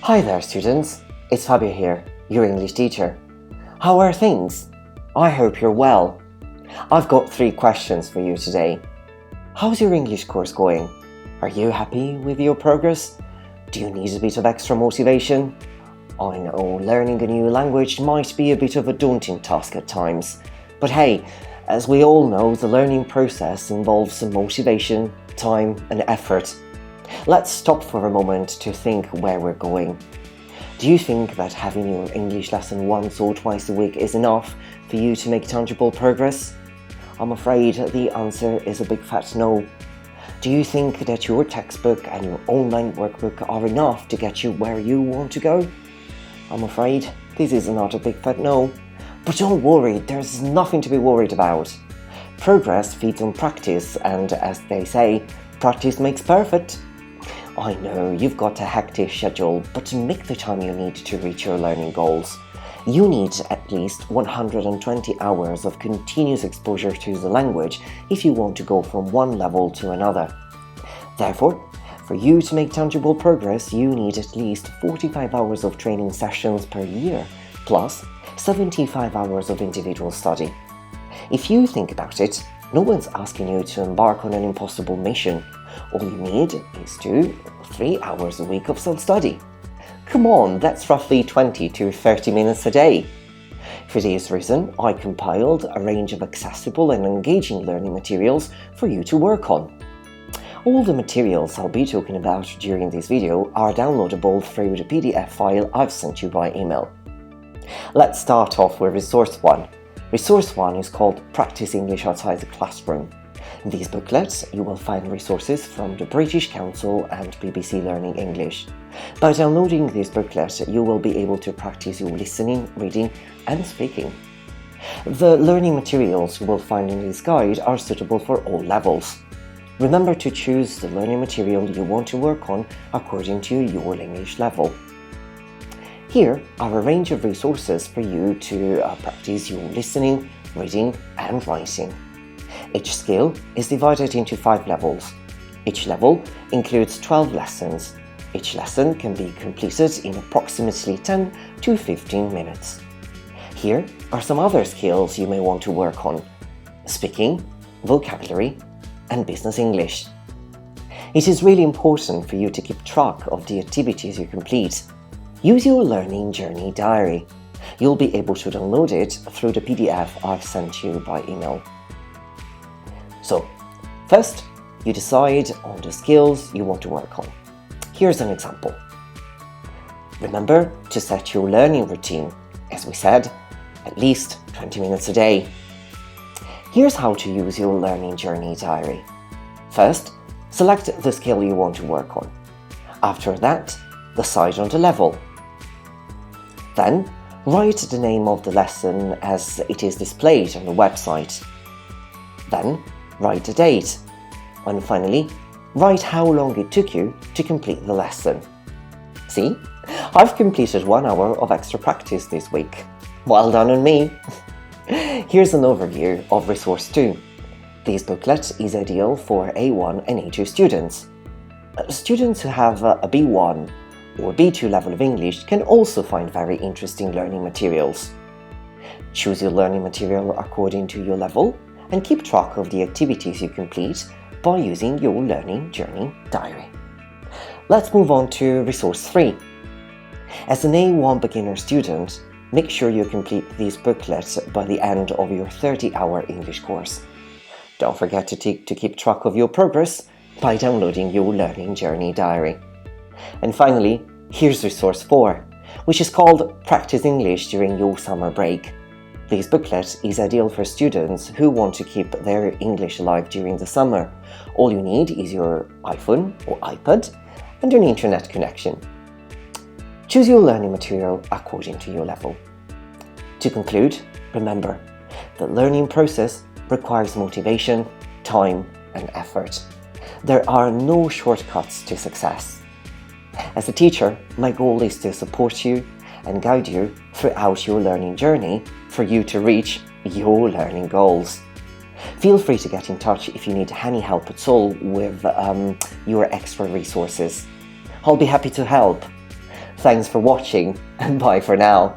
Hi there students, it's Fabio here, your English teacher. How are things? I hope you're well. I've got 3 questions for you today. How's your English course going? Are you happy with your progress? Do you need a bit of extra motivation? I know learning a new language might be a bit of a daunting task at times, but hey, as we all know, the learning process involves some motivation, time and effort. Let's stop for a moment to think where we're going. Do you think that having your English lesson once or twice a week is enough for you to make tangible progress? I'm afraid the answer is a big fat no. Do you think that your textbook and your online workbook are enough to get you where you want to go? I'm afraid this is not a big fat no. But don't worry, there's nothing to be worried about. Progress feeds on practice, and as they say, practice makes perfect. I know you've got a hectic schedule, but to make the time you need to reach your learning goals, you need at least 120 hours of continuous exposure to the language if you want to go from one level to another. Therefore, for you to make tangible progress, you need at least 45 hours of training sessions per year, plus 75 hours of individual study. If you think about it, no one's asking you to embark on an impossible mission. All you need is 2-3 hours a week of self-study. Come on, that's roughly 20 to 30 minutes a day. For this reason, I compiled a range of accessible and engaging learning materials for you to work on. All the materials I'll be talking about during this video are downloadable through the PDF file I've sent you by email. Let's start off with Resource 1. Resource 1 is called Practice English Outside the Classroom. In these booklets, you will find resources from the British Council and BBC Learning English. By downloading this booklet, you will be able to practice your listening, reading and speaking. The learning materials you will find in this guide are suitable for all levels. Remember to choose the learning material you want to work on according to your English level. Here are a range of resources for you to practice your listening, reading and writing. Each skill is divided into 5 levels. Each level includes 12 lessons. Each lesson can be completed in approximately 10 to 15 minutes. Here are some other skills you may want to work on: speaking, vocabulary, and business English. It is really important for you to keep track of the activities you complete. Use your learning journey diary. You'll be able to download it through the PDF I've sent you by email. So, first, you decide on the skills you want to work on. Here's an example. Remember to set your learning routine, as we said, at least 20 minutes a day. Here's how to use your learning journey diary. First, select the skill you want to work on. After that, decide on the level. Then, write the name of the lesson as it is displayed on the website. Then, write the date. And finally, write how long it took you to complete the lesson. See? I've completed 1 hour of extra practice this week. Well done on me! Here's an overview of Resource 2. This booklet is ideal for A1 and A2 students. Students who have a B1 or B2 level of English can also find very interesting learning materials. Choose your learning material according to your level and keep track of the activities you complete by using your learning journey diary. Let's move on to Resource 3. As an A1 beginner student, make sure you complete these booklets by the end of your 30-hour English course. Don't forget to keep track of your progress by downloading your learning journey diary. And finally, here's Resource 4, which is called Practice English During Your Summer Break. This booklet is ideal for students who want to keep their English alive during the summer. All you need is your iPhone or iPad and an internet connection. Choose your learning material according to your level. To conclude, remember, the learning process requires motivation, time and effort. There are no shortcuts to success. As a teacher, my goal is to support you and guide you throughout your learning journey for you to reach your learning goals. Feel free to get in touch if you need any help at all with your extra resources. I'll be happy to help. Thanks for watching, and bye for now.